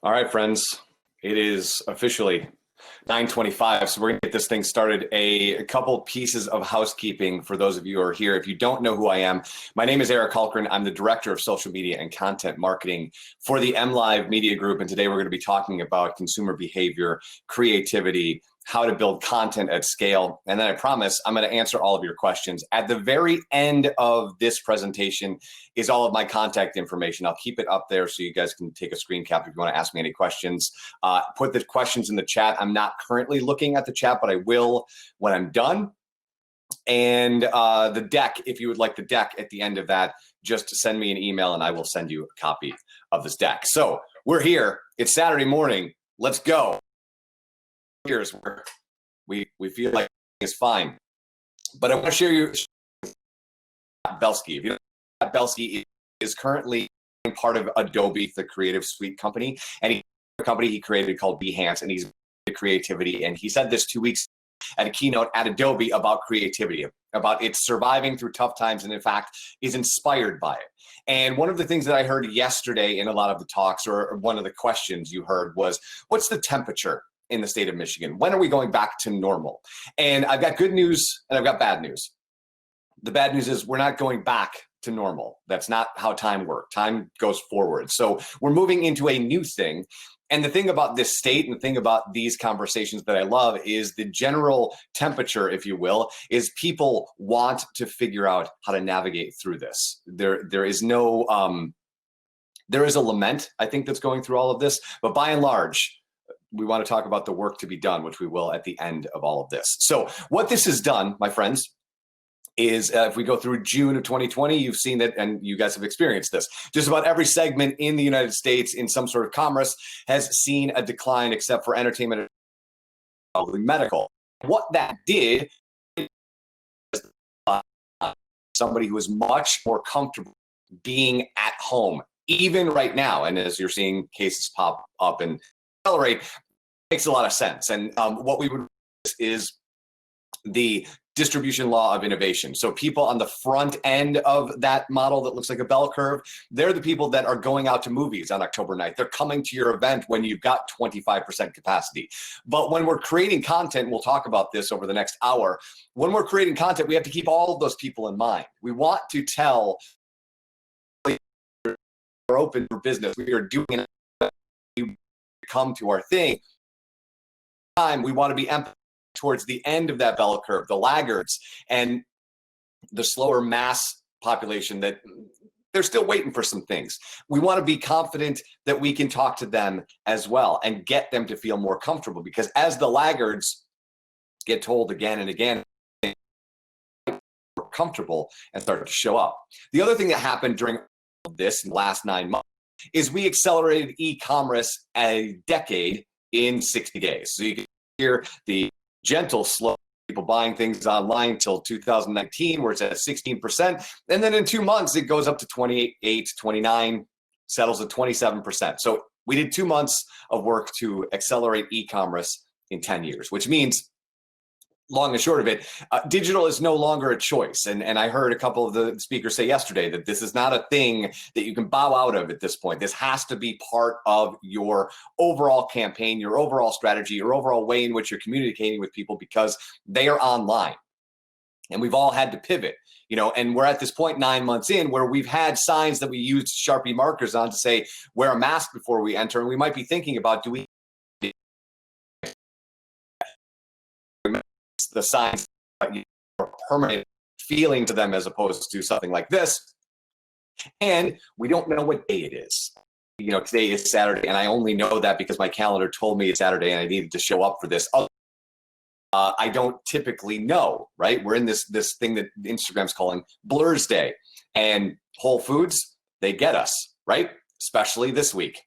All right, friends, it is officially 9:25, so we're going to get this thing started. A couple pieces of housekeeping for those of you who are here. If you don't know who I am, my name is Eric Hultgren. I'm the Director of Social Media and Content Marketing for the Mlive Media Group, and today we're going to be talking about consumer behavior, creativity, how to build content at scale, and then I promise I'm going to answer all of your questions. At the very end of this presentation is all of my contact information. I'll keep it up there so you guys can take a screen cap if you want to ask me any questions. Put the questions in the chat. I'm not currently looking at the chat, but I will when I'm done. And the deck, if you would like the deck at the end of that, just send me an email and I will send you a copy of this deck. So we're here. It's Saturday morning. Let's go. Here's where we feel like it's fine. But I want to share you Belsky. If you know, Belsky is currently part of Adobe, the creative suite company, and a company he created called Behance, and he's creativity. And he said this 2 weeks at a keynote at Adobe about creativity, about it surviving through tough times, and in fact is inspired by it. And one of the things that I heard yesterday in a lot of the talks, or one of the questions you heard, was, what's the temperature in the state of Michigan? When are we going back to normal? And I've got good news and I've got bad news. The bad news is we're not going back to normal. That's not how time works. Time goes forward. So we're moving into a new thing. And the thing about this state and the thing about these conversations that I love is the general temperature, if you will, is people want to figure out how to navigate through this. There is no, there is a lament, I think, that's going through all of this, but by and large, we want to talk about the work to be done, which we will at the end of all of this. So what this has done, my friends, is if we go through June of 2020, you've seen that, and you guys have experienced this. Just about every segment in the United States in some sort of commerce has seen a decline, except for entertainment and probably medical. What that did is somebody who is much more comfortable being at home, even right now. And as you're seeing cases pop up and accelerate, makes a lot of sense. And what we would is the distribution law of innovation. So people on the front end of that model that looks like a bell curve, they're the people that are going out to movies on October 9th. They're coming to your event when you've got 25% capacity. But when we're creating content, we'll talk about this over the next hour. When we're creating content, we have to keep all of those people in mind. We want to tell we're open for business. We are doing it. We come to our thing. We want to be empathetic towards the end of that bell curve, the laggards and the slower mass population that they're still waiting for some things. We want to be confident that we can talk to them as well and get them to feel more comfortable, because as the laggards get told again and again, more comfortable and start to show up. The other thing that happened during this in the last 9 months is we accelerated e-commerce a decade in 60 days. So you can hear the gentle slow people buying things online till 2019, where it's at 16%. And then in 2 months, it goes up to 28, 29, settles at 27%. So we did 2 months of work to accelerate e-commerce in 10 years, which means, long and short of it, digital is no longer a choice. And I heard a couple of the speakers say yesterday that this is not a thing that you can bow out of at this point. This has to be part of your overall campaign, your overall strategy, your overall way in which you're communicating with people, because they are online. And we've all had to pivot, you know, and we're at this point 9 months in where we've had signs that we used Sharpie markers on to say, wear a mask before we enter. And we might be thinking about, do we the signs a permanent feeling to them as opposed to something like this. And we don't know what day it is. You know, today is Saturday, and I only know that because my calendar told me it's Saturday and I needed to show up for this. I don't typically know, right? We're in this thing that Instagram's calling Blur's Day, and Whole Foods, they get us, right? Especially this week.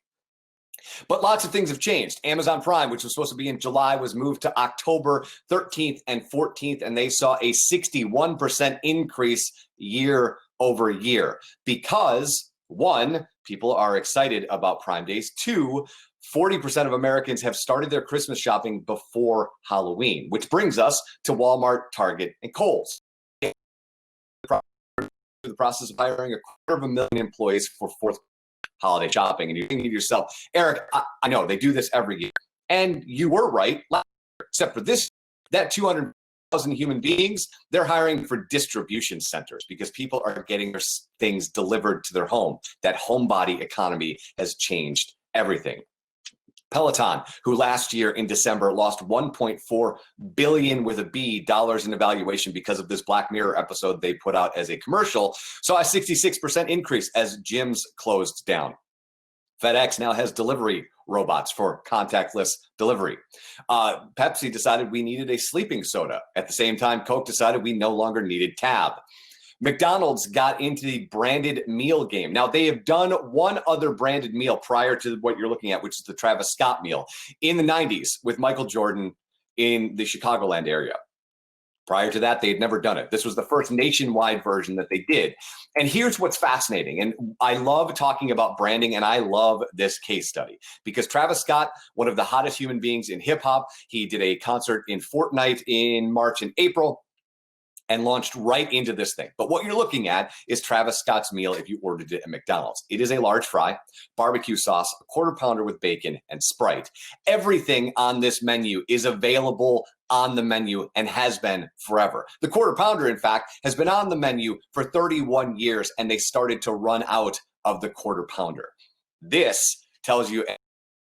But lots of things have changed. Amazon Prime, which was supposed to be in July, was moved to October 13th and 14th, and they saw a 61% increase year over year because, one, people are excited about Prime Days. Two, 40% of Americans have started their Christmas shopping before Halloween, which brings us to Walmart, Target, and Kohl's. The process of hiring 250,000 employees for fourth. holiday shopping. And you're thinking to yourself, Eric, I know they do this every year. And you were right, except for this, that 200,000 human beings, they're hiring for distribution centers because people are getting their things delivered to their home. That homebody economy has changed everything. Peloton, who last year in December lost 1.4 billion with a B dollars in evaluation because of this Black Mirror episode they put out as a commercial, saw a 66% increase as gyms closed down. FedEx now has delivery robots for contactless delivery. Pepsi decided we needed a sleeping soda. At the same time, Coke decided we no longer needed Tab. McDonald's got into the branded meal game. Now, they have done one other branded meal prior to what you're looking at, which is the Travis Scott meal in the 90s with Michael Jordan in the Chicagoland area. Prior to that, they had never done it. This was the first nationwide version that they did. And here's what's fascinating. And I love talking about branding, and I love this case study because Travis Scott, one of the hottest human beings in hip hop, he did a concert in Fortnite in March and April and launched right into this thing. But what you're looking at is Travis Scott's meal if you ordered it at McDonald's. It is a large fry, barbecue sauce, a quarter pounder with bacon, and Sprite. Everything on this menu is available on the menu and has been forever. The quarter pounder, in fact, has been on the menu for 31 years, and they started to run out of the quarter pounder. This tells you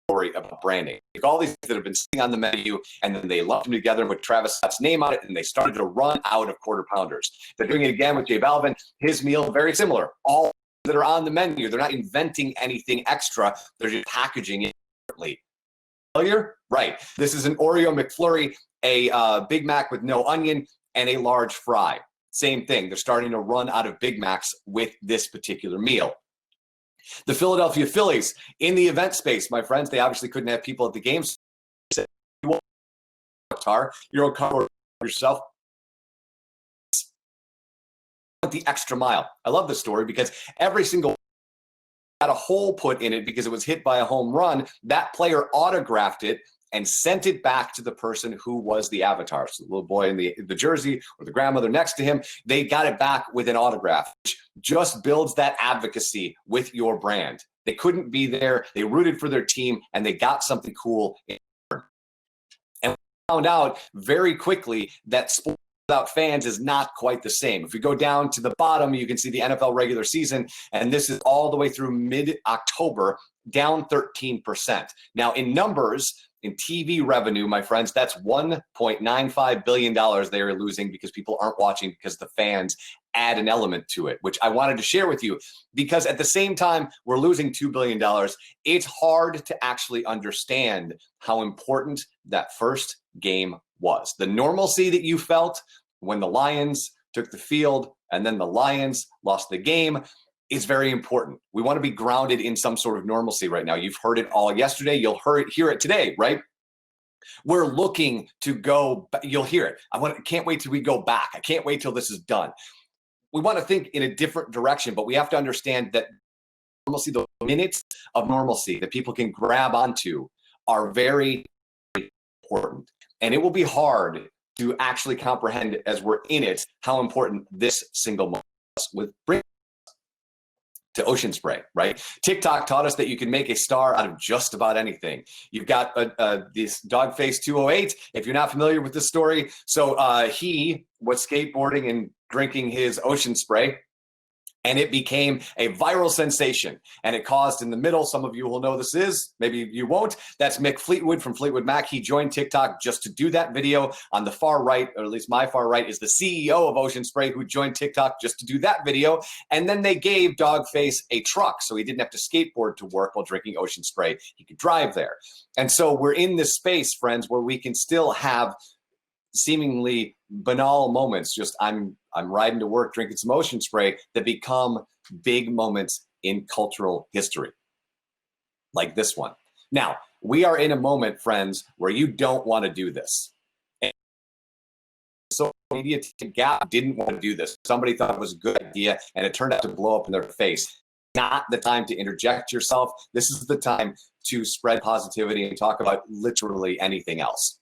story about branding. Like all these that have been sitting on the menu, and then they lumped them together and put Travis Scott's name on it, and they started to run out of quarter pounders. They're doing it again with J Balvin. His meal, very similar. All that are on the menu. They're not inventing anything extra. They're just packaging it differently. Familiar? Right. This is an Oreo McFlurry, a Big Mac with no onion, and a large fry. Same thing. They're starting to run out of Big Macs with this particular meal. The Philadelphia Phillies in the event space, my friends, they obviously couldn't have people at the games. You want your own car yourself. The extra mile. I love this story because every single got a hole put in it because it was hit by a home run. That player autographed it and sent it back to the person who was the avatar. So the little boy in the jersey or the grandmother next to him, they got it back with an autograph, which just builds that advocacy with your brand. They couldn't be there. They rooted for their team, and they got something cool. And we found out very quickly that sports without fans is not quite the same. If you go down to the bottom, you can see the NFL regular season, and this is all the way through mid-October, down 13%. Now, in numbers, in TV revenue, my friends, that's $1.95 billion they are losing because people aren't watching because the fans add an element to it, which I wanted to share with you because at the same time, we're losing $2 billion. It's hard to actually understand how important that first game was. The normalcy that you felt when the Lions took the field and then the Lions lost the game is very important. We want to be grounded in some sort of normalcy right now. You've heard it all yesterday. You'll hear it today, right? We're looking to go, you'll hear it. Can't wait till we go back. I can't wait till this is done. We want to think in a different direction, but we have to understand that normalcy, the minutes of normalcy that people can grab onto are very, very important. And it will be hard to actually comprehend as we're in it how important this single moment is with Breakout to ocean spray, right? TikTok taught us that you can make a star out of just about anything. You've got this Dogface 208. If you're not familiar with this story, so he was skateboarding and drinking his ocean spray, and it became a viral sensation. And it caused in the middle, some of you will know this is, maybe you won't, that's Mick Fleetwood from Fleetwood Mac. He joined TikTok just to do that video. On the far right, or at least my far right, is the CEO of Ocean Spray who joined TikTok just to do that video. And then they gave Dogface a truck so he didn't have to skateboard to work while drinking Ocean Spray. He could drive there. And so we're in this space, friends, where we can still have seemingly banal moments, just I'm riding to work drinking some ocean spray, that become big moments in cultural history, like this one. Now, we are in a moment, friends, where you don't want to do this. And social media Gap didn't want to do this. Somebody thought it was a good idea, and it turned out to blow up in their face. Not the time to interject yourself. This is the time to spread positivity and talk about literally anything else.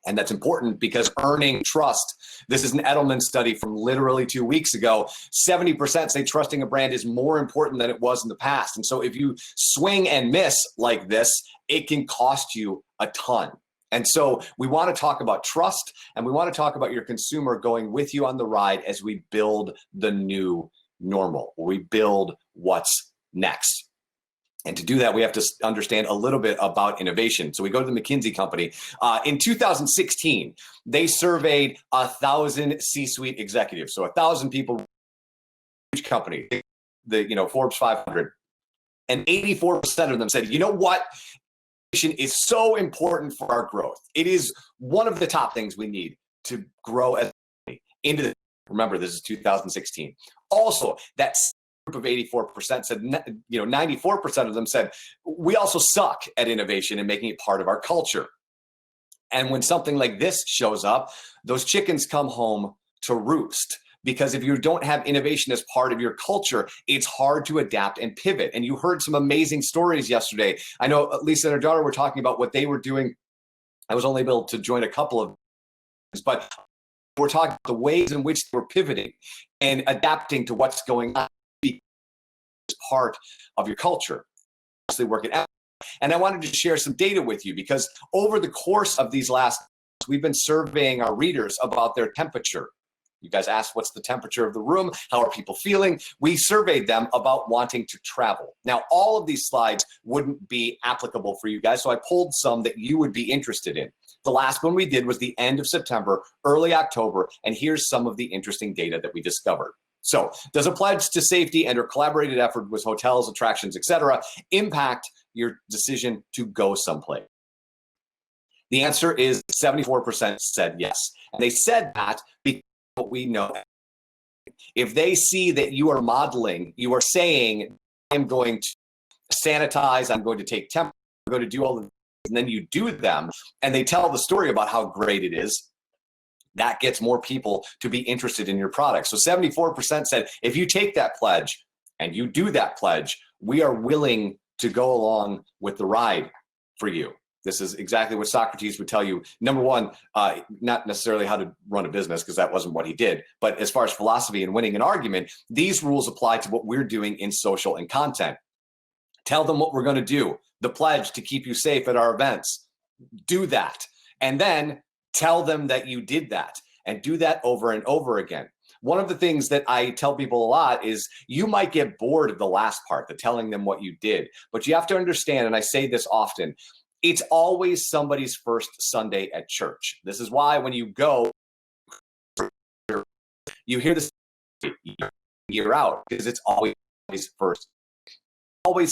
And that's important because earning trust, this is an Edelman study from literally 2 weeks ago. 70% say trusting a brand is more important than it was in the past. And so if you swing and miss like this, it can cost you a ton. And so we want to talk about trust, and we want to talk about your consumer going with you on the ride as we build the new normal. We build what's next. And to do that, we have to understand a little bit about innovation. So we go to the McKinsey company. In 2016, they surveyed 1,000 C-suite executives. So 1,000 people, huge company, the Forbes 500. And 84% of them said, you know what? Innovation is so important for our growth. It is one of the top things we need to grow as a company into the, remember, this is 2016. Also, that's of 84% said, 94% of them said, we also suck at innovation and making it part of our culture. And when something like this shows up, those chickens come home to roost. Because if you don't have innovation as part of your culture, it's hard to adapt and pivot. And you heard some amazing stories yesterday. I know Lisa and her daughter were talking about what they were doing. I was only able to join a couple of, but we're talking about the ways in which they were pivoting and adapting to what's going on. Part of your culture. They work it out. And I wanted to share some data with you because over the course of these last, we've been surveying our readers about their temperature. You guys asked, what's the temperature of the room? How are people feeling? We surveyed them about wanting to travel. Now, all of these slides wouldn't be applicable for you guys, so I pulled some that you would be interested in. The last one we did was the end of September, early October, and here's some of the interesting data that we discovered. So, does a pledge to safety and or collaborated effort with hotels, attractions, etc., impact your decision to go someplace? The answer is 74% said yes. And they said that because what we know. If they see that you are modeling, you are saying, I'm going to sanitize, I'm going to take temperature, I'm going to do all of this, and then you do them, and they tell the story about how great it is, that gets more people to be interested in your product. So 74% said, if you take that pledge and you do that pledge, we are willing to go along with the ride for you. This is exactly what Socrates would tell you. Number one, not necessarily how to run a business, because that wasn't what he did. But as far as philosophy and winning an argument, these rules apply to what we're doing in social and content. Tell them what we're going to do. The pledge to keep you safe at our events. Do that. And then tell them that you did that, and do that over and over again. One of the things that I tell people a lot is you might get bored of the last part, the telling them what you did, but you have to understand, and I say this often, it's always somebody's first Sunday at church. This is why when you go, you hear this year out, because it's always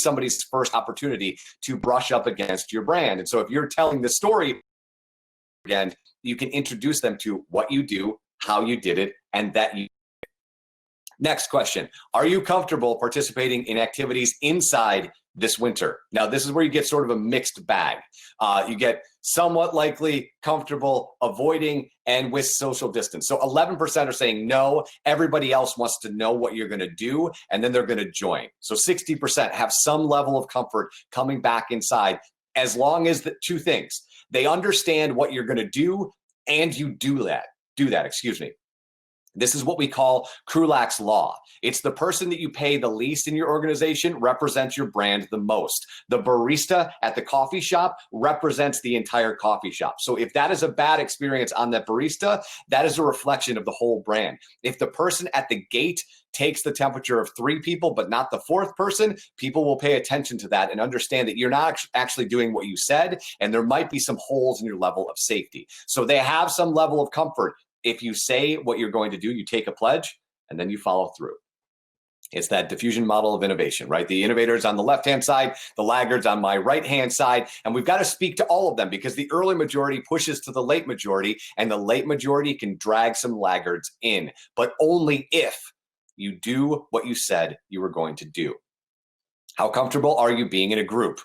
somebody's first opportunity to brush up against your brand. And so if you're telling the story again, you can introduce them to what you do, how you did it, and that you. Next question. Are you comfortable participating in activities inside this winter? Now, this is where you get sort of a mixed bag. You get somewhat likely, comfortable, avoiding, and with social distance. So 11% are saying no. Everybody else wants to know what you're going to do, and then they're going to join. So 60% have some level of comfort coming back inside, as long as the two things. They understand what you're going to do, and you do that. This is what we call Krulak's Law. It's the person that you pay the least in your organization represents your brand the most. The barista at the coffee shop represents the entire coffee shop. So if that is a bad experience on that barista, that is a reflection of the whole brand. If the person at the gate takes the temperature of 3 people, but not the 4th person, people will pay attention to that and understand that you're not actually doing what you said, and there might be some holes in your level of safety. So they have some level of comfort. If you say what you're going to do, you take a pledge, and then you follow through. It's that diffusion model of innovation, right? The innovators on the left-hand side, the laggards on my right-hand side, and we've got to speak to all of them because the early majority pushes to the late majority, and the late majority can drag some laggards in, but only if you do what you said you were going to do. How comfortable are you being in a group?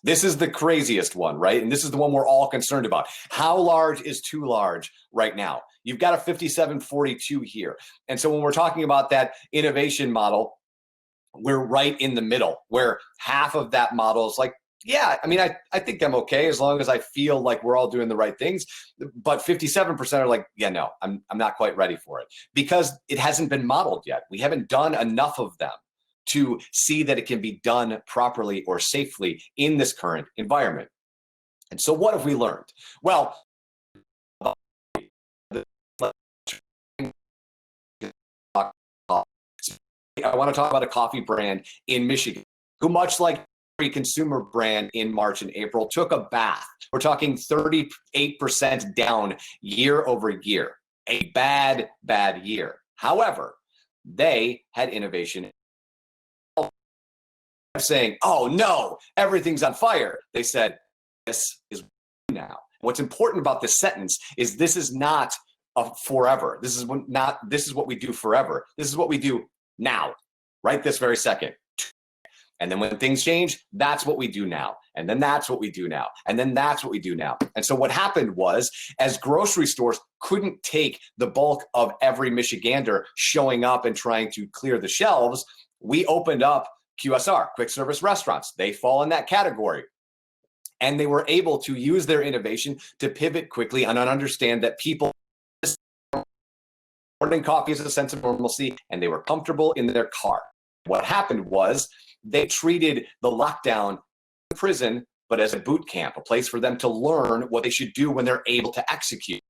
This is the craziest one, right? And this is the one we're all concerned about. How large is too large right now? You've got a 57-42 here. And so when we're talking about that innovation model, we're right in the middle, where half of that model is like Yeah, I mean, I think I'm okay as long as I feel like we're all doing the right things. But 57% are like, yeah, no, I'm not quite ready for it because it hasn't been modeled yet. We haven't done enough of them to see that it can be done properly or safely in this current environment. And so what have we learned? Well, I want to talk about a coffee brand in Michigan who, much like every consumer brand in March and April, took a bath. We're talking 38% down year over year. A bad, bad year. However, they had innovation. Saying, oh no, everything's on fire. They said, this is now. What's important about this sentence is this is not a forever. This is what we do forever. This is what we do now, right this very second. And then when things change, that's what we do now. And then that's what we do now. And then that's what we do now. And so what happened was, as grocery stores couldn't take the bulk of every Michigander showing up and trying to clear the shelves, we opened up QSR, quick service restaurants. They fall in that category. And they were able to use their innovation to pivot quickly and understand that people morning coffee is a sense of normalcy, and they were comfortable in their car. What happened was they treated the lockdown prison, but as a boot camp, a place for them to learn what they should do when they're able to execute.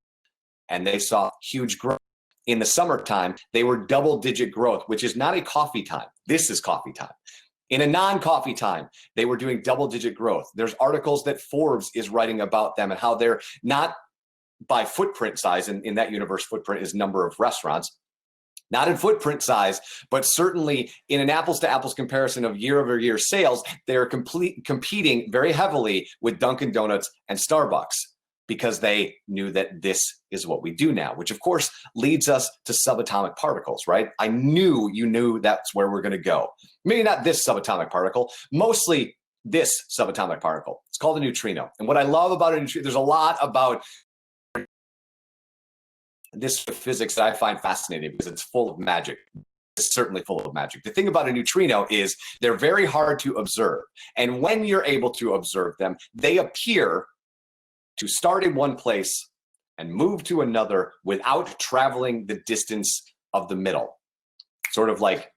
And they saw huge growth. In the summertime, they were double-digit growth, which is not a coffee time. This is coffee time. In a non-coffee time, they were doing double-digit growth. There's articles that Forbes is writing about them and how they're not by footprint size, and in that universe, footprint is number of restaurants, not in footprint size, but certainly in an apples to apples comparison of year over year sales, they're competing very heavily with Dunkin' Donuts and Starbucks, because they knew that this is what we do now, which of course leads us to subatomic particles, right? I knew you knew that's where we're gonna go. Maybe not this subatomic particle, mostly this subatomic particle. It's called a neutrino. And what I love about a neutrino, there's a lot about this physics that I find fascinating because it's full of magic. It's certainly full of magic. The thing about a neutrino is they're very hard to observe. And when you're able to observe them, they appear to start in one place and move to another without traveling the distance of the middle. Sort of like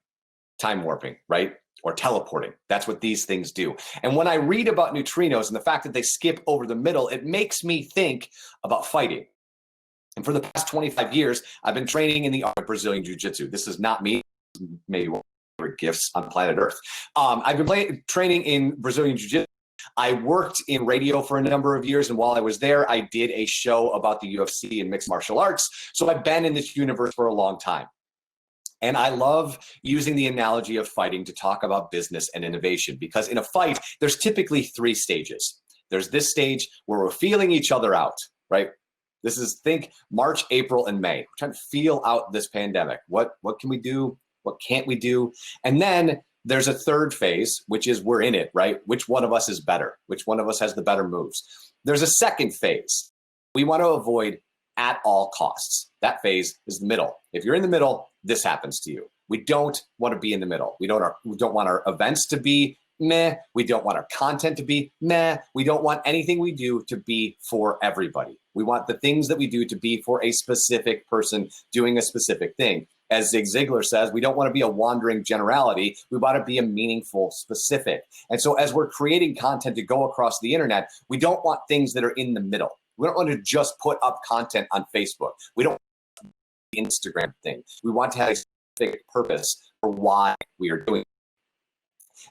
time warping, right? Or teleporting. That's what these things do. And when I read about neutrinos and the fact that they skip over the middle, it makes me think about fighting. And for the past 25 years, I've been training in the art of Brazilian Jiu-Jitsu. This is not me, maybe one of my favorite gifts on planet Earth. I've been training in Brazilian Jiu-Jitsu. I worked in radio for a number of years, and while I was there, I did a show about the UFC and mixed martial arts. So I've been in this universe for a long time. And I love using the analogy of fighting to talk about business and innovation, because in a fight, there's typically 3 stages. There's this stage where we're feeling each other out, right? This is, think March, April, and May. We're trying to feel out this pandemic. What can we do? What can't we do? And then there's a third phase, which is we're in it, right? Which one of us is better? Which one of us has the better moves? There's a second phase we want to avoid at all costs. That phase is the middle. If you're in the middle, this happens to you. We don't want to be in the middle. We don't want our events to be meh. We don't want our content to be meh. We don't want anything we do to be for everybody. We want the things that we do to be for a specific person doing a specific thing. As Zig Ziglar says, we don't want to be a wandering generality. We want to be a meaningful specific. And so as we're creating content to go across the internet, we don't want things that are in the middle. We don't want to just put up content on Facebook. We don't want the Instagram thing. We want to have a specific purpose for why we are doing it.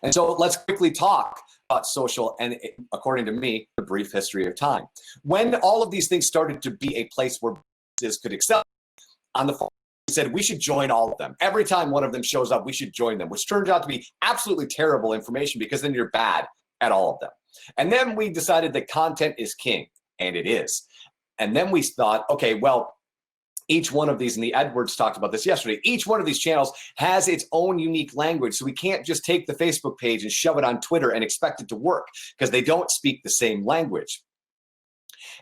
And so let's quickly talk about social and, according to me, the brief history of time. When all of these things started to be a place where businesses could excel, on the phone, we said we should join all of them. Every time one of them shows up, we should join them, which turns out to be absolutely terrible information, because then you're bad at all of them. And then we decided that content is king, and it is. And then we thought, okay, well, each one of these, and the Edwards talked about this yesterday, each one of these channels has its own unique language. So we can't just take the Facebook page and shove it on Twitter and expect it to work, because they don't speak the same language.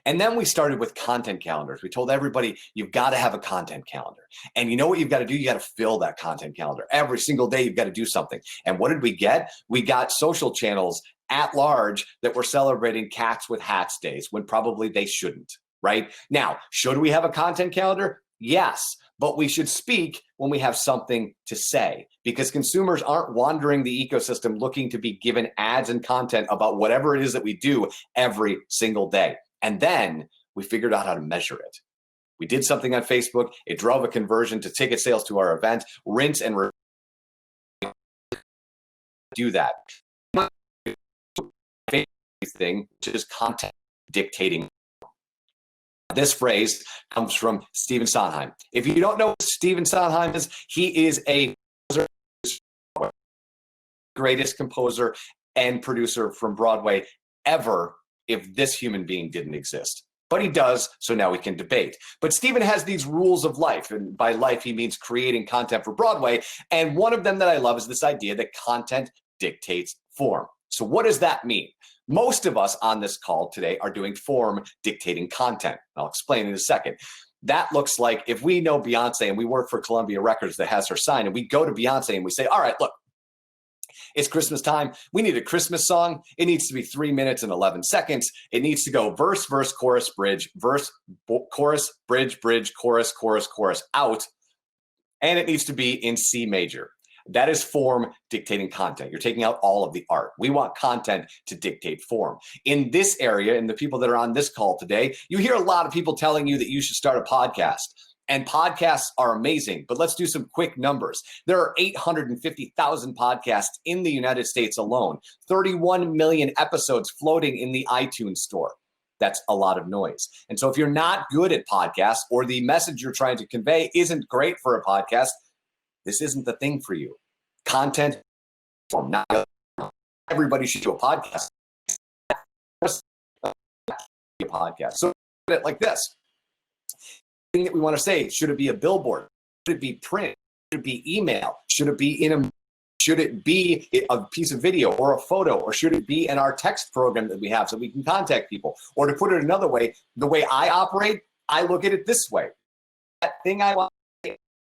And then we started with content calendars. We told everybody, you've got to have a content calendar. And you know what you've got to do? You got to fill that content calendar. Every single day, you've got to do something. And what did we get? We got social channels at large that we're celebrating Cats with Hats days when probably they shouldn't, right? Now, should we have a content calendar? Yes, but we should speak when we have something to say, because consumers aren't wandering the ecosystem looking to be given ads and content about whatever it is that we do every single day. And then we figured out how to measure it. We did something on Facebook. It drove a conversion to ticket sales to our event. Rinse and do that. Thing, which is content dictating. This phrase comes from Stephen Sondheim. If you don't know what Stephen Sondheim is, he is a greatest composer and producer from Broadway ever, if this human being didn't exist. But he does, so now we can debate. But Stephen has these rules of life, and by life he means creating content for Broadway, and one of them that I love is this idea that content dictates form. So what does that mean? Most of us on this call today are doing form dictating content. I'll explain in a second. That looks like if we know Beyonce and we work for Columbia Records that has her sign, and we go to Beyonce and we say, all right, look, it's Christmas time. We need a Christmas song. It needs to be 3 minutes and 11 seconds. It needs to go verse, verse, chorus, bridge, verse, chorus, bridge, bridge, chorus, chorus, chorus, out. And it needs to be in C major. That is form dictating content. You're taking out all of the art. We want content to dictate form. In this area, and the people that are on this call today, you hear a lot of people telling you that you should start a podcast. And podcasts are amazing, but let's do some quick numbers. There are 850,000 podcasts in the United States alone, 31 million episodes floating in the iTunes store. That's a lot of noise. And so if you're not good at podcasts, or the message you're trying to convey isn't great for a podcast, this isn't the thing for you. Content, not everybody should do a podcast. So like this. Thing that we want to say, should it be a billboard? Should it be print? Should it be email? Should it be should it be a piece of video or a photo? Or should it be in our text program that we have so we can contact people? Or to put it another way, the way I operate, I look at it this way. That thing I want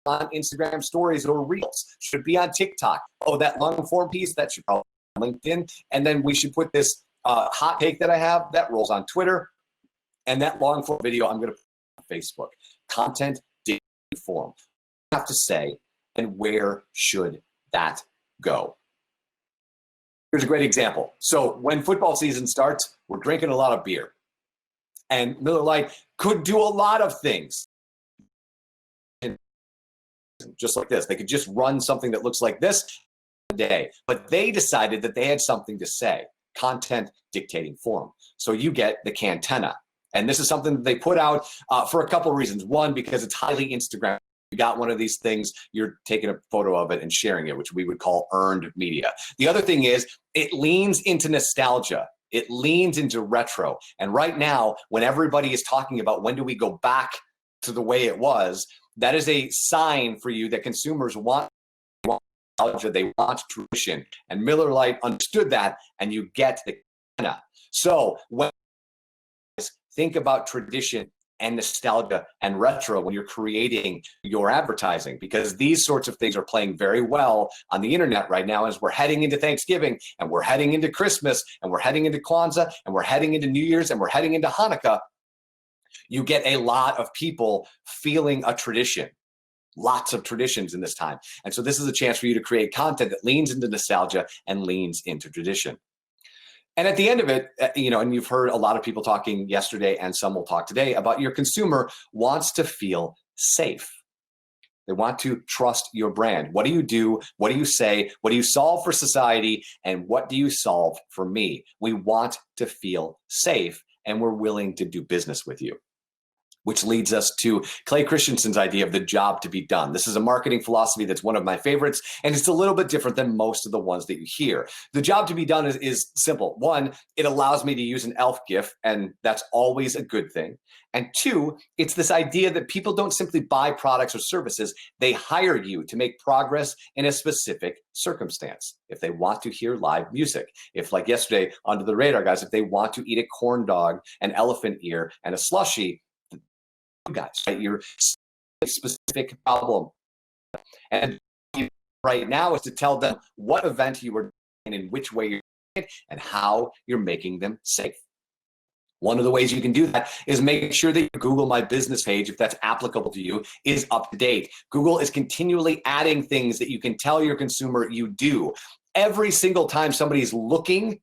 on Instagram stories or reels should be on TikTok. Oh, that long form piece, that should probably be on LinkedIn. And then we should put this hot take that I have that rolls on Twitter. And that long form video I'm going to put on Facebook. Content dictating form. What do you have to say, and where should that go? Here's a great example. So when football season starts, we're drinking a lot of beer. And Miller Lite could do a lot of things. Just like this. They could just run something that looks like this today. But they decided that they had something to say. Content dictating form. So you get the Cantenna. And this is something that they put out for a couple of reasons. One, because it's highly Instagram. You got one of these things, you're taking a photo of it and sharing it, which we would call earned media. The other thing is it leans into nostalgia. It leans into retro. And right now, when everybody is talking about when do we go back to the way it was, that is a sign for you that consumers want nostalgia, they want tradition. And Miller Lite understood that, and you get the Cantenna. So when think about tradition and nostalgia and retro when you're creating your advertising, because these sorts of things are playing very well on the internet right now as we're heading into Thanksgiving and we're heading into Christmas and we're heading into Kwanzaa and we're heading into New Year's and we're heading into Hanukkah. You get a lot of people feeling a tradition, lots of traditions in this time. And so this is a chance for you to create content that leans into nostalgia and leans into tradition. And at the end of it, and you've heard a lot of people talking yesterday and some will talk today about your consumer wants to feel safe. They want to trust your brand. What do you do? What do you say? What do you solve for society? And what do you solve for me? We want to feel safe, and we're willing to do business with you. Which leads us to Clay Christensen's idea of the job to be done. This is a marketing philosophy that's one of my favorites, and it's a little bit different than most of the ones that you hear. The job to be done is simple. One, it allows me to use an elf GIF, and that's always a good thing. And two, it's this idea that people don't simply buy products or services. They hire you to make progress in a specific circumstance. If they want to hear live music, if like yesterday, Under the Radar guys, if they want to eat a corn dog, an elephant ear, and a slushie, guys, right? Your specific problem. And right now is to tell them what event you were in and in which way you're and how you're making them safe. One of the ways you can do that is make sure that your Google My Business page, if that's applicable to you, is up to date. Google is continually adding things that you can tell your consumer you do. Every single time somebody's looking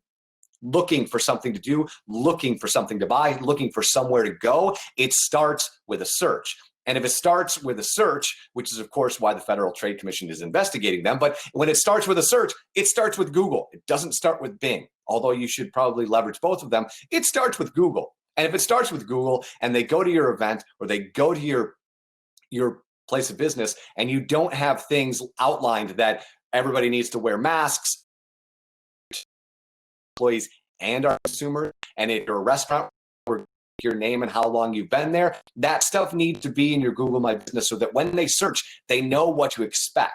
for something to do, looking for something to buy, looking for somewhere to go, it starts with a search. And if it starts with a search, which is of course why the Federal Trade Commission is investigating them, but when it starts with a search, it starts with Google. It doesn't start with Bing, although you should probably leverage both of them. It starts with Google. And if it starts with Google and they go to your event or they go to your place of business and you don't have things outlined that everybody needs to wear masks, employees and our consumers, and if you're a restaurant or your name and how long you've been there, that stuff needs to be in your Google My Business so that when they search, they know what to expect.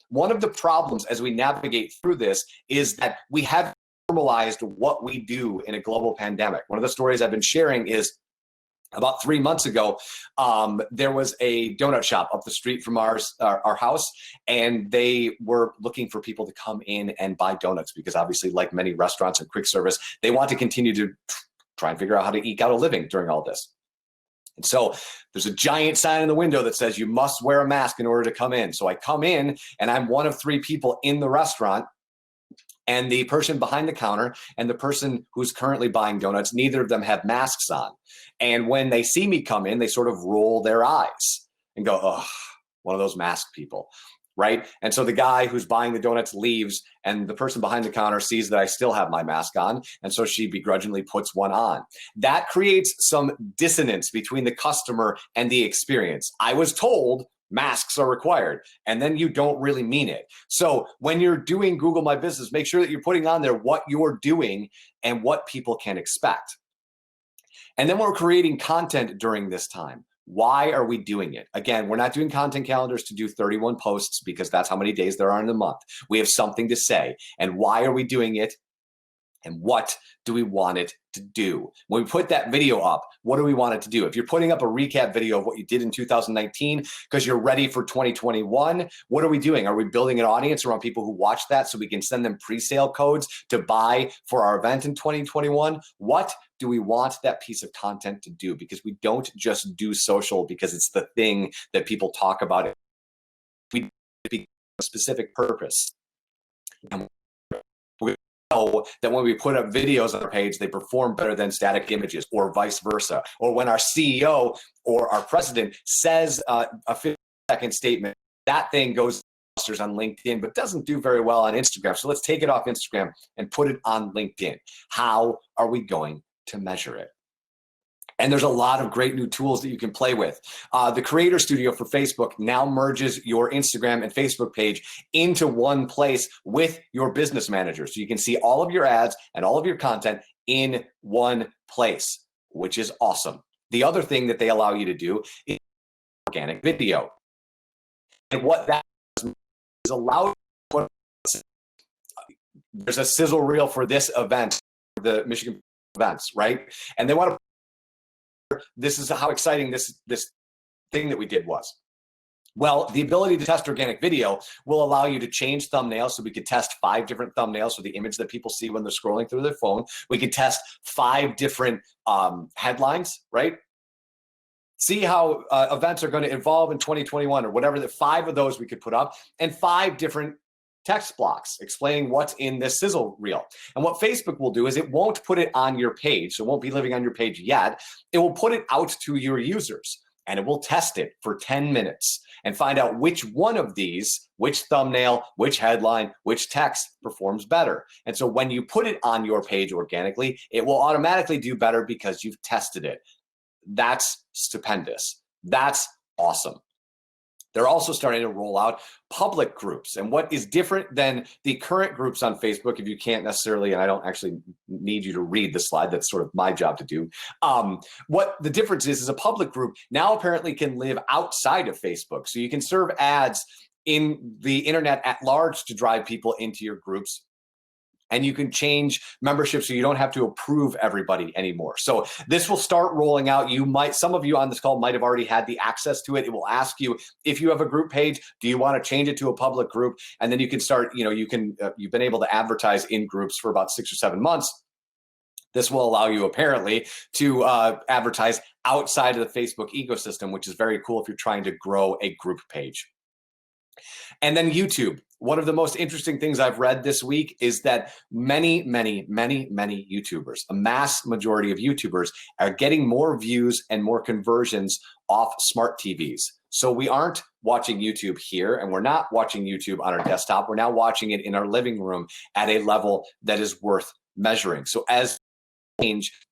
One of the problems as we navigate through this is that we have normalized what we do in a global pandemic. One of the stories I've been sharing is about 3 months ago, there was a donut shop up the street from our house, and they were looking for people to come in and buy donuts because obviously, like many restaurants and quick service, they want to continue to try and figure out how to eke out a living during all this. And so there's a giant sign in the window that says you must wear a mask in order to come in. So I come in and I'm one of 3 people in the restaurant, and the person behind the counter and the person who's currently buying donuts, neither of them have masks on. And when they see me come in, they sort of roll their eyes and go, oh, one of those masked people. Right? And so the guy who's buying the donuts leaves, and the person behind the counter sees that I still have my mask on, and so she begrudgingly puts one on. That creates some dissonance between the customer and the experience. I was told masks are required, and then you don't really mean it. So when you're doing Google My Business, make sure that you're putting on there what you're doing and what people can expect. And then we're creating content during this time. Why are we doing it? Again, we're not doing content calendars to do 31 posts because that's how many days there are in the month. We have something to say. And why are we doing it? And what do we want it to do? When we put that video up, what do we want it to do? If you're putting up a recap video of what you did in 2019 because you're ready for 2021, what are we doing? Are we building an audience around people who watch that so we can send them pre-sale codes to buy for our event in 2021? What do we want that piece of content to do? Because we don't just do social because it's the thing that people talk about. We do it for a specific purpose. And we know that when we put up videos on our page, they perform better than static images, or vice versa. Or when our CEO or our president says a 50-second statement, that thing goes on LinkedIn, but doesn't do very well on Instagram. So let's take it off Instagram and put it on LinkedIn. How are we going to measure it? And there's a lot of great new tools that you can play with. The Creator Studio for Facebook now merges your Instagram and Facebook page into one place with your business manager. So you can see all of your ads and all of your content in one place, which is awesome. The other thing that they allow you to do is organic video. And what that does is allow you to put, there's a sizzle reel for this event, the Michigan events, right? And they want to, this is how exciting this thing that we did was. Well, the ability to test organic video will allow you to change thumbnails. So we could test 5 different thumbnails for the image that people see when they're scrolling through their phone. We could test 5 different headlines, right? See how events are going to evolve in 2021 or whatever. The 5 of those we could put up, and 5 different text blocks explaining what's in this sizzle reel. And what Facebook will do is it won't put it on your page. So it won't be living on your page yet. It will put it out to your users, and it will test it for 10 minutes and find out which one of these, which thumbnail, which headline, which text performs better. And so when you put it on your page organically, it will automatically do better because you've tested it. That's stupendous. That's awesome. They're also starting to roll out public groups. And what is different than the current groups on Facebook, if you can't necessarily, and I don't actually need you to read the slide, that's sort of my job to do. What the difference is a public group now apparently can live outside of Facebook. So you can serve ads in the internet at large to drive people into your groups. And you can change membership so you don't have to approve everybody anymore. So this will start rolling out. Some of you on this call might have already had the access to it. It will ask you if you have a group page, do you want to change it to a public group? And then you can start, you've been able to advertise in groups for about 6 or 7 months. This will allow you apparently to advertise outside of the Facebook ecosystem, which is very cool if you're trying to grow a group page. And then YouTube. One of the most interesting things I've read this week is that many YouTubers, a mass majority of YouTubers, are getting more views and more conversions off smart TVs. So we aren't watching YouTube here, and we're not watching YouTube on our desktop. We're now watching it in our living room at a level that is worth measuring. So as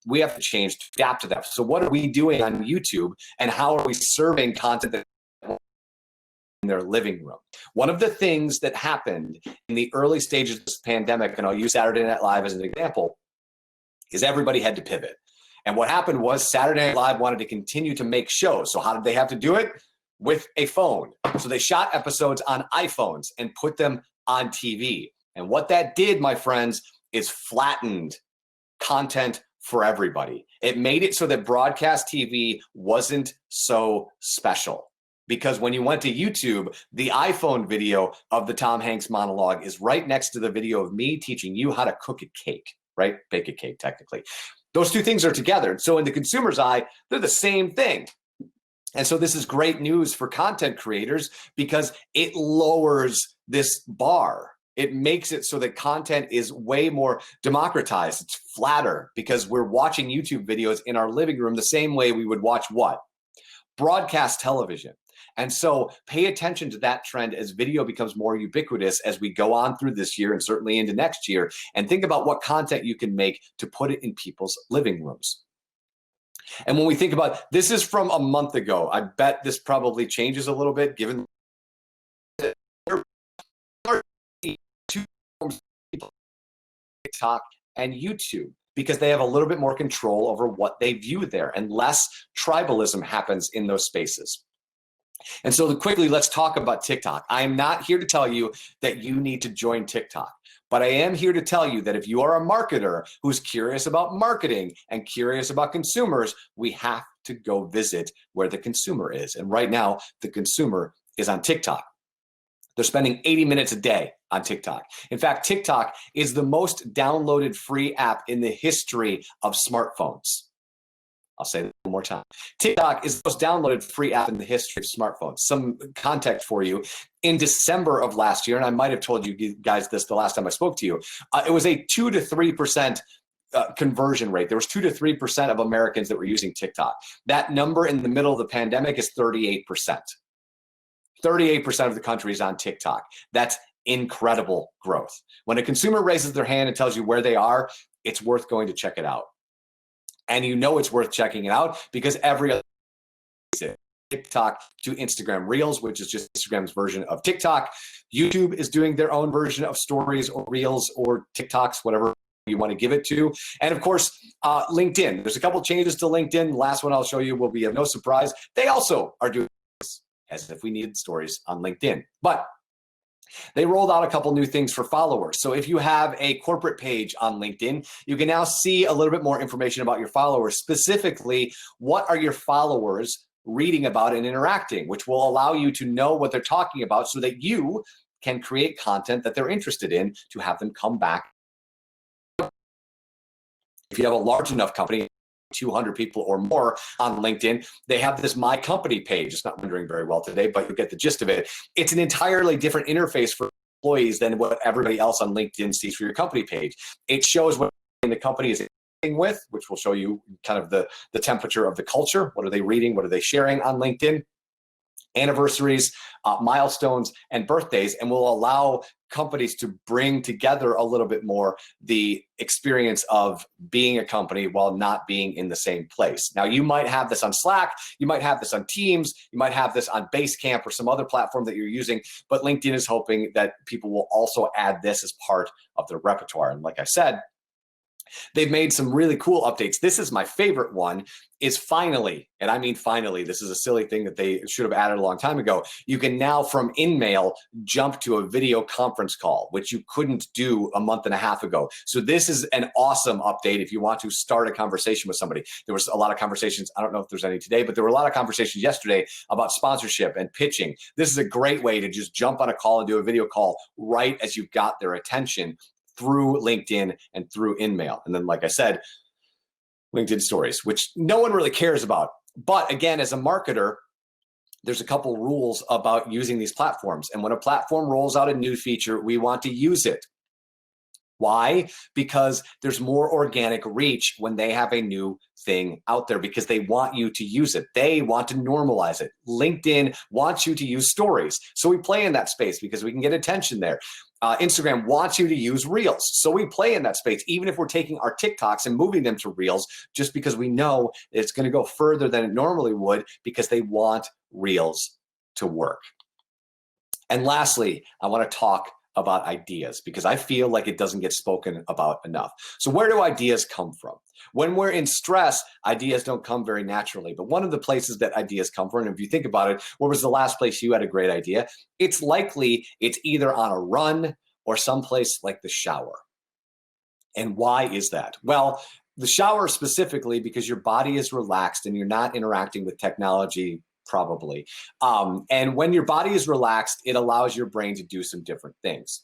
we have to change to adapt to that. So what are we doing on YouTube, and how are we serving content that in their living room? One of the things that happened in the early stages of this pandemic, and I'll use Saturday Night Live as an example, is everybody had to pivot. And what happened was Saturday Night Live wanted to continue to make shows. So how did they have to do it? With a phone. So they shot episodes on iPhones and put them on TV. And what that did, my friends, is flattened content for everybody. It made it so that broadcast TV wasn't so special. Because when you went to YouTube, the iPhone video of the Tom Hanks monologue is right next to the video of me teaching you how to cook a cake, right? Bake a cake, technically. Those two things are together. So in the consumer's eye, they're the same thing. And so this is great news for content creators because it lowers this bar. It makes it so that content is way more democratized. It's flatter because we're watching YouTube videos in our living room the same way we would watch what? Broadcast television. And so pay attention to that trend as video becomes more ubiquitous as we go on through this year and certainly into next year. And think about what content you can make to put it in people's living rooms. And when we think about, this is from a month ago. I bet this probably changes a little bit given that there are two forms of people, TikTok and YouTube, because they have a little bit more control over what they view there and less tribalism happens in those spaces. And so quickly, let's talk about TikTok. I am not here to tell you that you need to join TikTok, but I am here to tell you that if you are a marketer who's curious about marketing and curious about consumers, we have to go visit where the consumer is. And right now, the consumer is on TikTok. They're spending 80 minutes a day on TikTok. In fact, TikTok is the most downloaded free app in the history of smartphones. I'll say that one more time. TikTok is the most downloaded free app in the history of smartphones. Some context for you. In December of last year, and I might have told you guys this the last time I spoke to you, it was a 2 to 3% conversion rate. There was 2 to 3% of Americans that were using TikTok. That number in the middle of the pandemic is 38%. 38% of the country is on TikTok. That's incredible growth. When a consumer raises their hand and tells you where they are, it's worth going to check it out. And you know it's worth checking it out because every other TikTok to Instagram Reels, which is just Instagram's version of TikTok. YouTube is doing their own version of stories or Reels or TikToks, whatever you want to give it to. And of course, LinkedIn. There's a couple changes to LinkedIn. The last one I'll show you will be of no surprise. They also are doing this as if we needed stories on LinkedIn. But they rolled out a couple new things for followers. So if you have a corporate page on LinkedIn, you can now see a little bit more information about your followers. Specifically, what are your followers reading about and interacting, which will allow you to know what they're talking about so that you can create content that they're interested in to have them come back. If you have a large enough company, 200 people or more on LinkedIn, they have this My Company page. It's not rendering very well today, but you get the gist of it. It's an entirely different interface for employees than what everybody else on LinkedIn sees for your company page. It shows what the company is with, which will show you kind of the temperature of the culture. What are they reading? What are they sharing on LinkedIn? Anniversaries, milestones, and birthdays, and will allow companies to bring together a little bit more the experience of being a company while not being in the same place. Now, you might have this on Slack, you might have this on Teams, you might have this on Basecamp or some other platform that you're using, but LinkedIn is hoping that people will also add this as part of their repertoire. And like I said, They've made some really cool updates. This is my favorite one, is finally, and I mean finally, this is a silly thing that they should have added a long time ago. You can now from InMail jump to a video conference call, which you couldn't do a month and a half ago. So this is an awesome update if you want to start a conversation with somebody. There was a lot of conversations, I don't know if there's any today, but there were a lot of conversations yesterday about sponsorship and pitching. This is a great way to just jump on a call and do a video call right as you've got their attention through LinkedIn and through InMail. And then, like I said, LinkedIn stories, which no one really cares about. But again, as a marketer, there's a couple rules about using these platforms. And when a platform rolls out a new feature, we want to use it. Why? Because there's more organic reach when they have a new thing out there, because they want you to use it. They want to normalize it. LinkedIn wants you to use stories. So we play in that space because we can get attention there. Instagram wants you to use Reels. So we play in that space, even if we're taking our TikToks and moving them to Reels, just because we know it's going to go further than it normally would, because they want Reels to work. And lastly, I want to talk about ideas, because I feel like it doesn't get spoken about enough. So where do ideas come from? When we're in stress, ideas don't come very naturally. But one of the places that ideas come from, and if you think about it, where was the last place you had a great idea? It's likely it's either on a run or someplace like the shower. And why is that? Well, the shower specifically because your body is relaxed and you're not interacting with technology probably. And when your body is relaxed, it allows your brain to do some different things.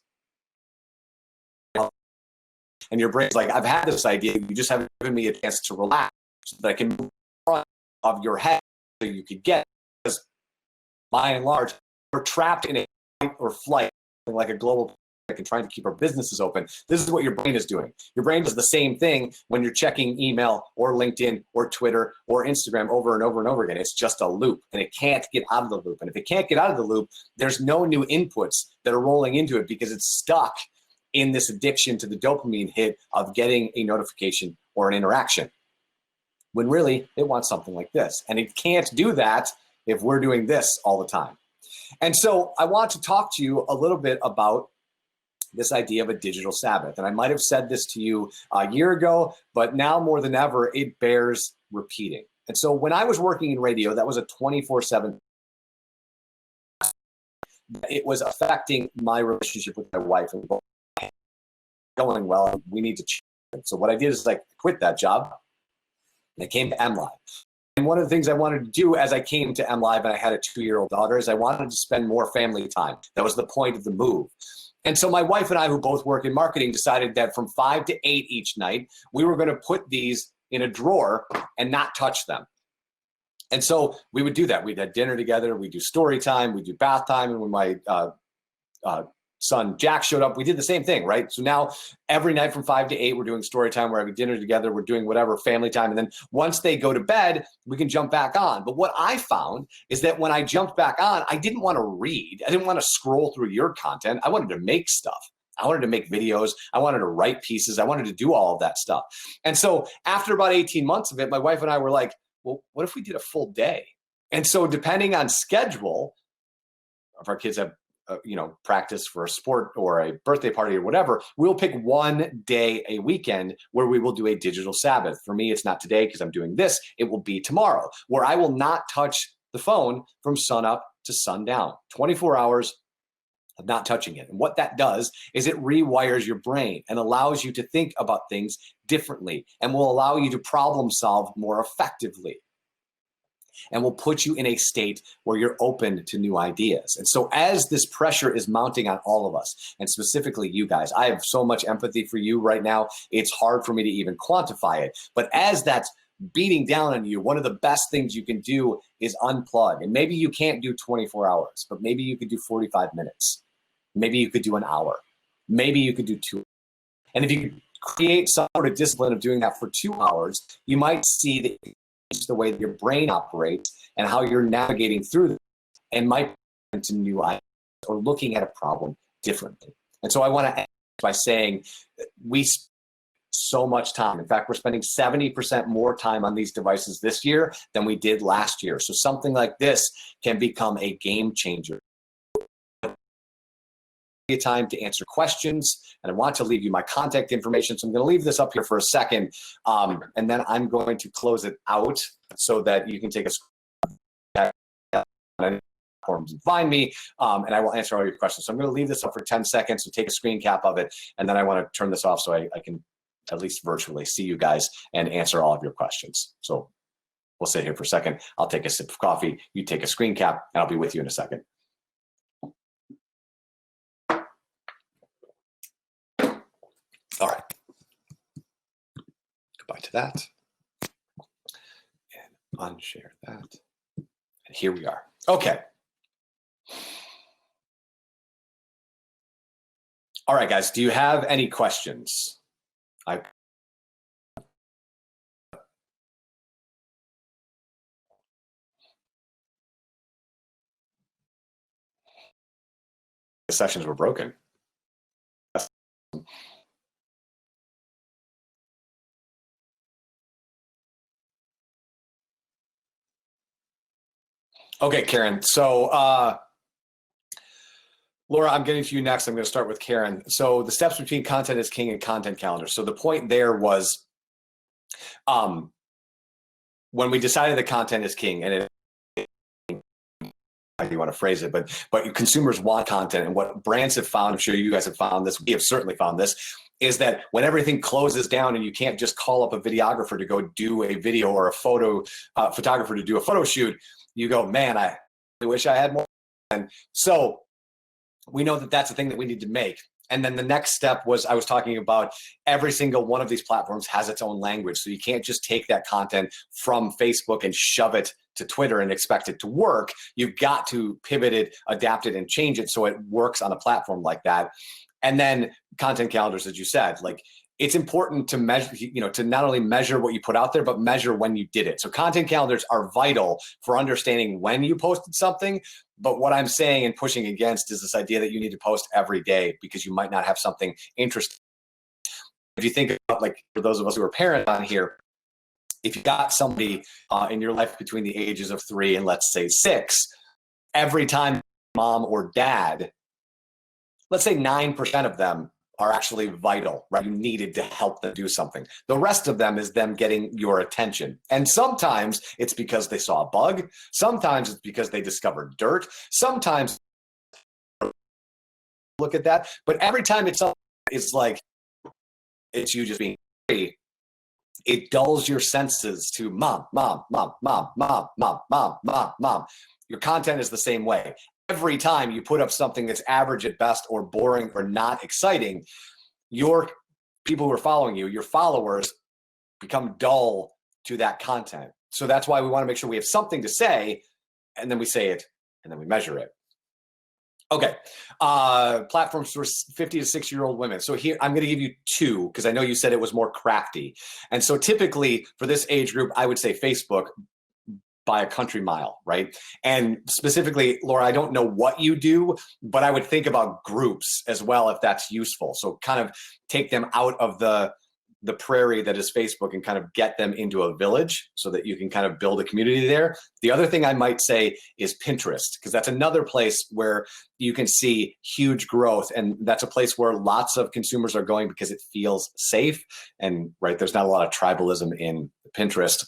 And your brain's like, I've had this idea, you just haven't given me a chance to relax so that I can move in front of your head so you could get, because by and large, we're trapped in a fight or flight, like a global and trying to keep our businesses open. This is what your brain is doing. Your brain does the same thing when you're checking email or LinkedIn or Twitter or Instagram over and over and over again. It's just a loop, and it can't get out of the loop. And if it can't get out of the loop, there's no new inputs that are rolling into it because it's stuck in this addiction to the dopamine hit of getting a notification or an interaction, when really it wants something like this. And it can't do that if we're doing this all the time. And so I want to talk to you a little bit about this idea of a digital Sabbath. And I might have said this to you a year ago, but now more than ever, it bears repeating. And so when I was working in radio, that was a 24/7. It was affecting my relationship with my wife, and going well, we need to change. So what I did is I quit that job and I came to Mlive. And one of the things I wanted to do as I came to Mlive, and I had a 2-year-old daughter, is I wanted to spend more family time. That was the point of the move. And so my wife and I, who both work in marketing, decided that from 5 to 8 each night, we were going to put these in a drawer and not touch them. And so we would do that. We'd have dinner together. We'd do story time. We'd do bath time. And when my son Jack showed up, we did the same thing, right? So now every night from 5 to 8, we're doing story time, we're having dinner together, we're doing whatever, family time. And then once they go to bed, we can jump back on. But what I found is that when I jumped back on, I didn't want to read. I didn't want to scroll through your content. I wanted to make stuff. I wanted to make videos. I wanted to write pieces. I wanted to do all of that stuff. And so after about 18 months of it, my wife and I were like, well, what if we did a full day? And so depending on schedule, if our kids have practice for a sport or a birthday party or whatever, we'll pick one day a weekend where we will do a digital Sabbath. For me, it's not today because I'm doing this. It will be tomorrow, where I will not touch the phone from sunup to sundown, 24 hours of not touching it. And what that does is it rewires your brain and allows you to think about things differently and will allow you to problem solve more effectively, and will put you in a state where you're open to new ideas. And so as this pressure is mounting on all of us, and specifically you guys, I have so much empathy for you right now, it's hard for me to even quantify it. But as that's beating down on you, one of the best things you can do is unplug. And maybe you can't do 24 hours, but maybe you could do 45 minutes. Maybe you could do an hour. Maybe you could do 2 hours. And if you create some sort of discipline of doing that for 2 hours, you might see the way that your brain operates and how you're navigating through this, and might into new ideas or looking at a problem differently. And so I want to end by saying we spend so much time. In fact, we're spending 70% more time on these devices this year than we did last year. So something like this can become a game changer. time to answer questions, and I want to leave you my contact information. So I'm going to leave this up here for a second, and then I'm going to close it out so that you can take a platforms and find me, and I will answer all your questions. So I'm going to leave this up for 10 seconds, so take a screen cap of it, and then I want to turn this off so I can at least virtually see you guys and answer all of your questions. So we'll sit here for a second. I'll take a sip of coffee, you take a screen cap, and I'll be with you in a second. All right. Goodbye to that. And unshare that. And here we are. Okay. All right, guys, do you have any questions? The sessions were broken. Okay, Karen. So, Laura, I'm getting to you next. I'm going to start with Karen. So the steps between content is king and content calendar. So the point there was when we decided that content is king, and how you want to phrase it, but consumers want content, and what brands have found, I'm sure you guys have found this, we have certainly found this, is that when everything closes down and you can't just call up a videographer to go do a video or a photographer to do a photo shoot, you go, man, I wish I had more. And so we know that that's a thing that we need to make. And then the next step was, I was talking about every single one of these platforms has its own language. So you can't just take that content from Facebook and shove it to Twitter and expect it to work. You've got to pivot it, adapt it, and change it so it works on a platform like that. And then content calendars, as you said, like, it's important to measure, to not only measure what you put out there, but measure when you did it. So content calendars are vital for understanding when you posted something. But what I'm saying and pushing against is this idea that you need to post every day because you might not have something interesting. If you think about, like, for those of us who are parents on here, if you got somebody in your life between the ages of 3 and let's say 6, every time mom or dad, let's say 9% of them are actually vital, right? You needed to help them do something. The rest of them is them getting your attention. And sometimes it's because they saw a bug. Sometimes it's because they discovered dirt. Sometimes look at that. But every time it's like, it's you just being free. It dulls your senses to mom, mom, mom, mom, mom, mom, mom, mom, mom. Your content is the same way. Every time you put up something that's average at best or boring or not exciting, your people who are following you, your followers, become dull to that content. So that's why we want to make sure we have something to say, and then we say it, and then we measure it. Okay, platforms for 50 to 60-year-old women. So here, I'm going to give you 2, because I know you said it was more crafty. And so typically for this age group, I would say Facebook by a country mile, right? And specifically, Laura, I don't know what you do, but I would think about groups as well, if that's useful. So kind of take them out of the prairie that is Facebook and kind of get them into a village so that you can kind of build a community there. The other thing I might say is Pinterest, because that's another place where you can see huge growth. And that's a place where lots of consumers are going because it feels safe. And right, there's not a lot of tribalism in Pinterest,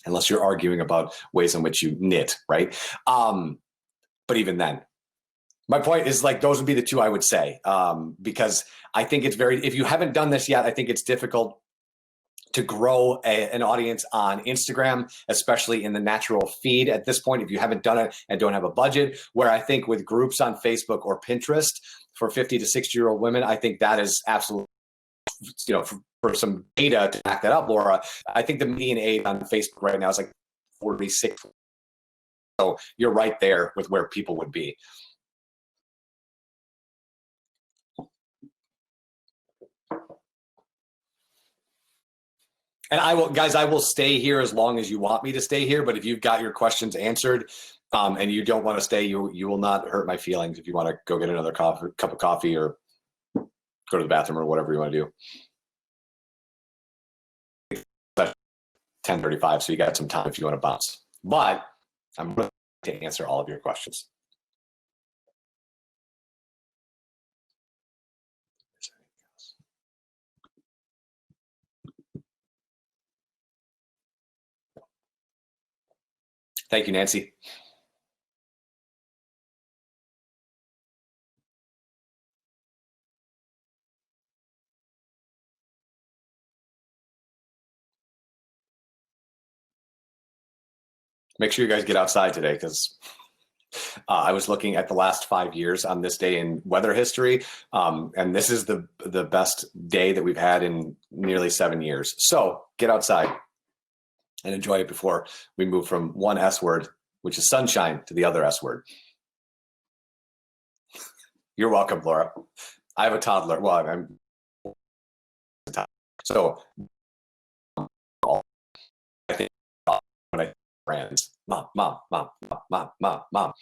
unless you're arguing about ways in which you knit, right? But even then, my point is, like, those would be the 2 I would say, because I think it's if you haven't done this yet, I think it's difficult to grow an audience on Instagram, especially in the natural feed at this point, if you haven't done it and don't have a budget, where I think with groups on Facebook or Pinterest for 50 to 60-year-old women, I think that is absolutely, for some data to back that up, Laura, I think the median age on Facebook right now is like 46. So you're right there with where people would be. And I will stay here as long as you want me to stay here. But if you've got your questions answered and you don't want to stay, you will not hurt my feelings if you want to go get another cup of coffee or go to the bathroom or whatever you want to do. 10:35, so you got some time if you want to bounce. But I'm going to answer all of your questions. Thank you, Nancy. Make sure you guys get outside today, because I was looking at the last 5 years on this day in weather history, and this is the best day that we've had in nearly 7 years. So get outside and enjoy it before we move from one S word, which is sunshine, to the other S word. You're welcome, Laura. I have a toddler. Well, I'm so I think when I brands, mom, mom, mom, mom, mom, mom, mom.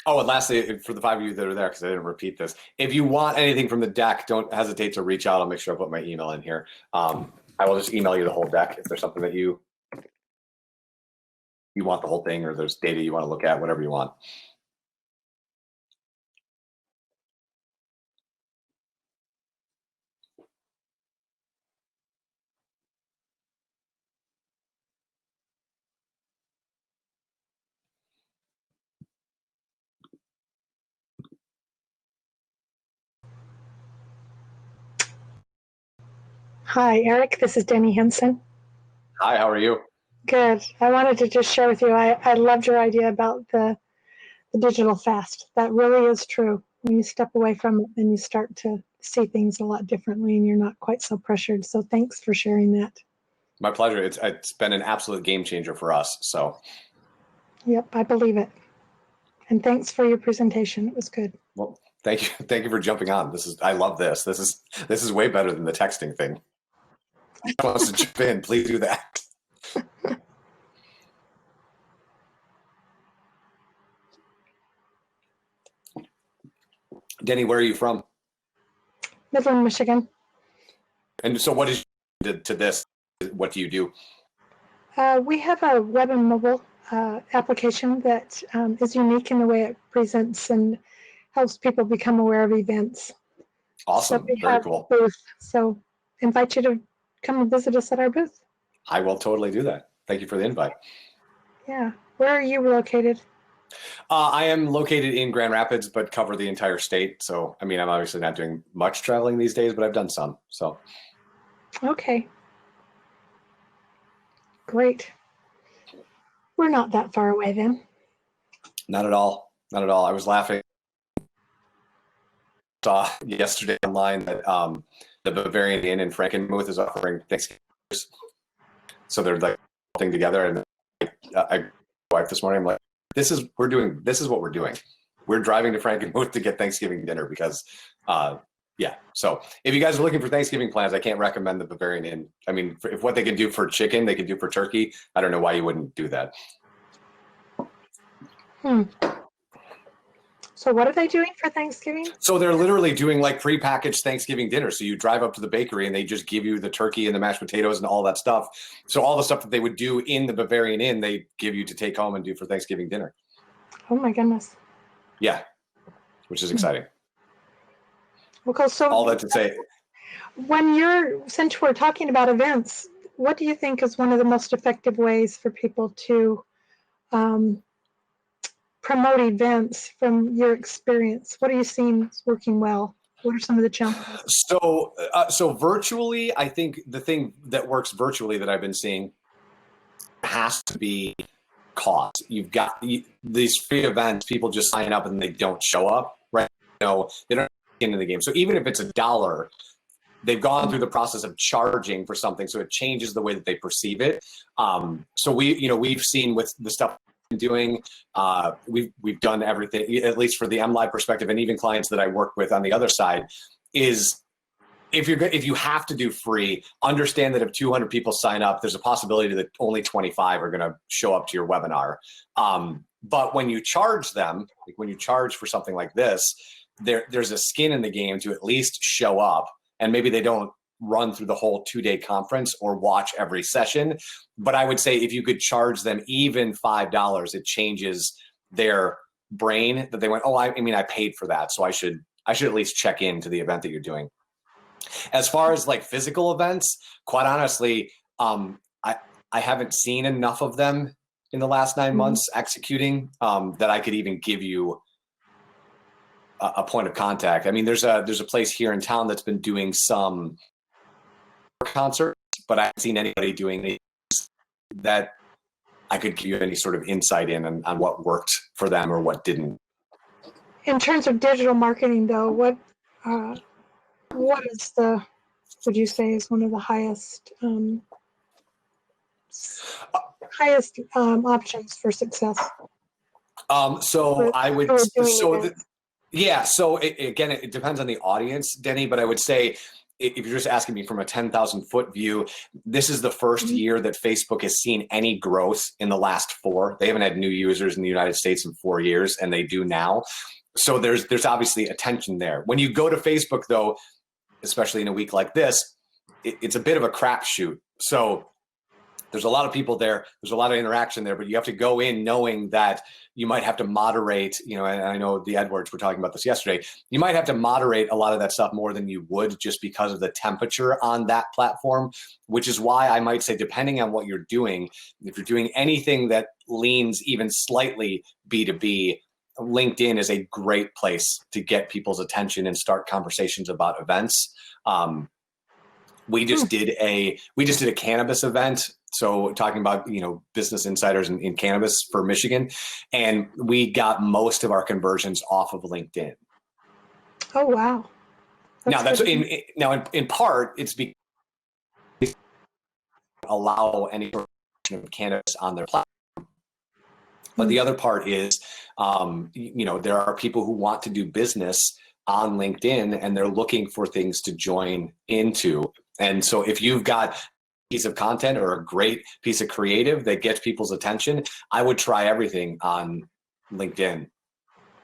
Oh, and lastly, for the 5 of you that are there, because I didn't repeat this, if you want anything from the deck, don't hesitate to reach out. I'll make sure I put my email in here. I will just email you the whole deck if there's something that you want the whole thing, or there's data you want to look at, whatever you want. Hi, Eric. This is Denny Henson. Hi, how are you? Good. I wanted to just share with you, I loved your idea about the digital fast. That really is true. When you step away from it, then you start to see things a lot differently and you're not quite so pressured. So thanks for sharing that. My pleasure. It's been an absolute game changer for us. So. Yep, I believe it. And thanks for your presentation. It was good. Well, thank you. Thank you for jumping on. I love this. This is way better than the texting thing. If anyone wants to jump in, please do that. Denny, where are you from? Midland, Michigan. And so what is to this? What do you do? We have a web and mobile application that is unique in the way it presents and helps people become aware of events. Awesome. So we Very have cool. a booth. So invite you to come and visit us at our booth. I will totally do that. Thank you for the invite. Yeah. Where are you located? I am located in Grand Rapids, but cover the entire state. So, I mean, I'm obviously not doing much traveling these days, but I've done some. So. Okay. Great. We're not that far away then. Not at all. Not at all. I was laughing. Saw yesterday online that the Bavarian Inn in Frankenmuth is offering Thanksgiving. So they're like thing together, and I wife this morning. I'm like, this is what we're doing. We're driving to Frankenmuth to get Thanksgiving dinner because, yeah. So if you guys are looking for Thanksgiving plans, I can't recommend the Bavarian Inn. I mean, if what they can do for chicken, they can do for turkey. I don't know why you wouldn't do that. So what are they doing for Thanksgiving? So they're literally doing like prepackaged Thanksgiving dinner. So you drive up to the bakery and they just give you the turkey and the mashed potatoes and all that stuff. So all the stuff that they would do in the Bavarian Inn, they give you to take home and do for Thanksgiving dinner. Oh my goodness. Yeah, which is exciting. Okay, so all that to say, since we're talking about events, what do you think is one of the most effective ways for people to promote events from your experience? What are you seeing is working well? What are some of the challenges? So virtually, I think the thing that works virtually that I've been seeing has to be cost. You've got these free events, people just sign up and they don't show up, right? They don't get into the game. So even if it's $1, they've gone through the process of charging for something, so it changes the way that they perceive it. So we've seen with the stuff we've been doing, we've done everything, at least for the Mlive perspective, and even clients that I work with on the other side, is if you have to do free, understand that if 200 people sign up, there's a possibility that only 25 are going to show up to your webinar. But when you charge them, like when you charge for something like this, there's a skin in the game to at least show up. And maybe they don't run through the whole 2-day conference or watch every session. But I would say if you could charge them even $5, it changes their brain that they went, oh, I mean, I paid for that, so I should at least check into the event that you're doing. As far as like physical events, quite honestly, I haven't seen enough of them in the last 9 months executing that I could even give you a point of contact. I mean, there's a place here in town that's been doing some concerts, but I haven't seen anybody doing it that I could give you any sort of insight in on what worked for them or what didn't. In terms of digital marketing, though, what is would you say is one of the highest options for success? So I would, yeah. So again, it depends on the audience, Denny, but I would say if you're just asking me from a 10,000 foot view, this is the first year that Facebook has seen any growth in the last 4. They haven't had new users in the United States in 4 years, and they do now. So there's obviously attention there. When you go to Facebook, though, especially in a week like this, it's a bit of a crapshoot. So there's a lot of people there. There's a lot of interaction there, but you have to go in knowing that you might have to moderate, and I know the Edwards were talking about this yesterday. You might have to moderate a lot of that stuff more than you would just because of the temperature on that platform, which is why I might say, depending on what you're doing, if you're doing anything that leans even slightly B2B, LinkedIn is a great place to get people's attention and start conversations about events. We just did a cannabis event. So talking about, business insiders in cannabis for Michigan, and we got most of our conversions off of LinkedIn. Oh, wow. In part, it's because allow any sort of cannabis on their platform. But the other part is, there are people who want to do business on LinkedIn and they're looking for things to join into. And so if you've got piece of content or a great piece of creative that gets people's attention, I would try everything on LinkedIn,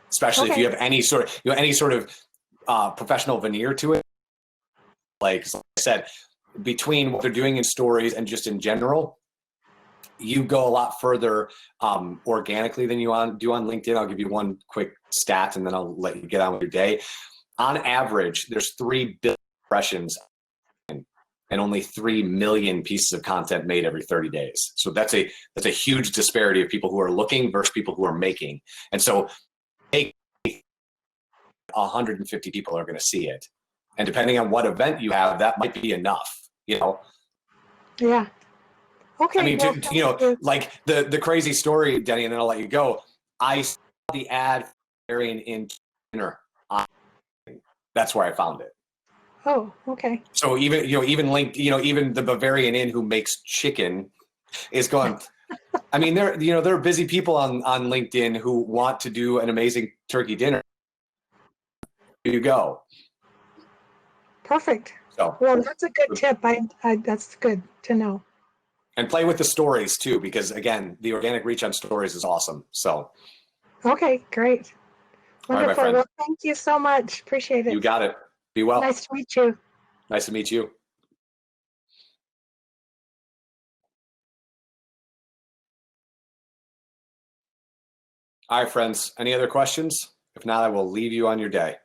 especially if you have any sort of professional veneer to it. Like I said, between what they're doing in stories and just in general, you go a lot further organically than you do on LinkedIn. I'll give you one quick stat and then I'll let you get on with your day. On average, there's 3 billion impressions and only 3 million pieces of content made every 30 days. So that's a huge disparity of people who are looking versus people who are making. And so 150 people are going to see it. And depending on what event you have, that might be enough, Yeah. Okay. I mean, like the crazy story, Denny, and then I'll let you go. I saw the ad in dinner. That's where I found it. Oh, okay. So even linked, even the Bavarian Inn who makes chicken is going. I mean, there are busy people on LinkedIn who want to do an amazing turkey dinner. Here you go. Perfect. So, well, that's a good tip. That's good to know. And play with the stories too, because again, the organic reach on stories is awesome. So. Okay, great. Wonderful. All right, my friend. Well, thank you so much. Appreciate it. You got it. Be well. Nice to meet you. Nice to meet you. All right, friends. Any other questions? If not, I will leave you on your day.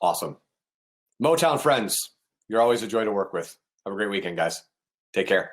Awesome. Motown friends, you're always a joy to work with. Have a great weekend, guys. Take care.